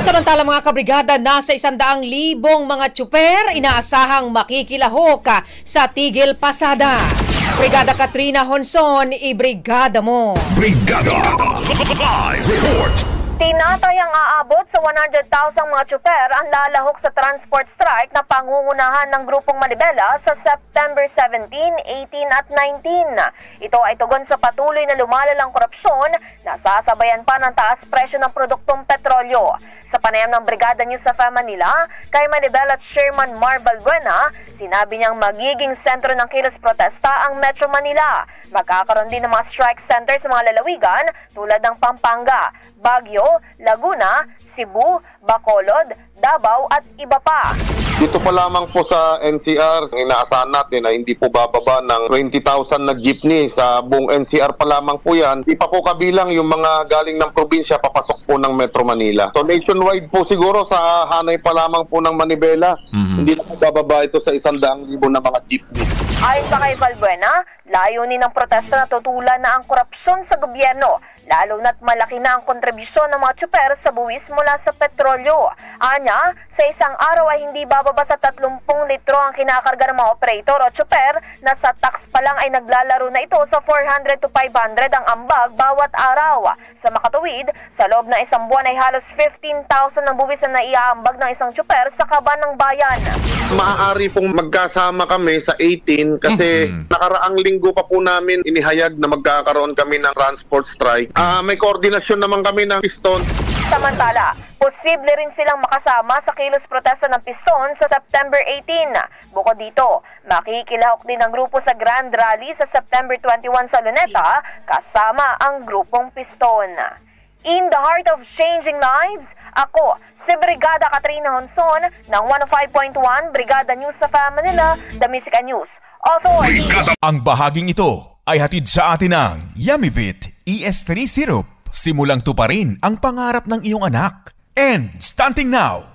Samantala mga kabrigada, nasa 100,000 mga tsuper inaasahang makikilahok sa Tigil Pasada. Brigada Katrina Honson, ibrigada mo. Brigada Live Report. Tinatayang aabot sa 100,000 mga tsuper ang lalahok sa transport strike na pangungunahan ng Grupong Manibela sa September 17, 18 at 19. Ito ay tugon sa patuloy na lumalalang korupsyon na sasabayan pa ng taas presyo ng produktong petrolyo. Sa panayam ng Brigada News sa Manila, kay Manibela Chairman Mar Balbuena, sinabi niyang magiging sentro ng kilos protesta ang Metro Manila. Magkakaroon din ng mga strike center sa mga lalawigan tulad ng Pampanga, Baguio, Laguna, Cebu, Bacolod, Davao at iba pa. Dito pa lamang po sa NCR, inaasahan natin na hindi po bababa ng 20,000 na jeepney sa buong NCR pa lamang po yan. Di pa po kabilang yung mga galing ng probinsya papasok po ng Metro Manila. So nationwide po siguro sa hanay pa lamang po ng Manibela, hindi na po bababa ito sa 100,000 na mga jeepney. Ayon pa kay Balbuena, layunin ng protesta na tutulan na ang korupsyon sa gobyerno, lalo na't malaki na ang kontribusyon ng mga tsuper sa buwis mula sa petrolyo. Anya, sa isang araw ay hindi bababa sa 30 litro ang kinakarga ng mga operator o tsuper na sa tax pa lang ay naglalaro na ito sa 400 to 500 ang ambag bawat araw. Sa makatuwid, sa loob ng isang buwan ay halos 15,000 ang buwis na naiaambag ng isang tsuper sa kaban ng bayan. Maaari pong magkasama kami sa 18 kasi nakaraang linggo pa po namin inihayag na magkakaroon kami ng transport strike. May koordinasyon naman kami ng piston. Samantala, posible rin silang makasama sa kilos protesta ng piston sa September 18. Bukod dito, makikilahok din ang grupo sa Grand Rally sa September 21 sa Luneta kasama ang grupong piston. In the heart of changing lives, ako si Brigada Katrina Honson ng 105.1 Brigada News sa Manila, The Music and News Authority. Ang bahaging ito ay hatid sa atin ng Yummy-Vit ES3 Syrup. Simulang tuparin ang pangarap ng iyong anak. And starting now,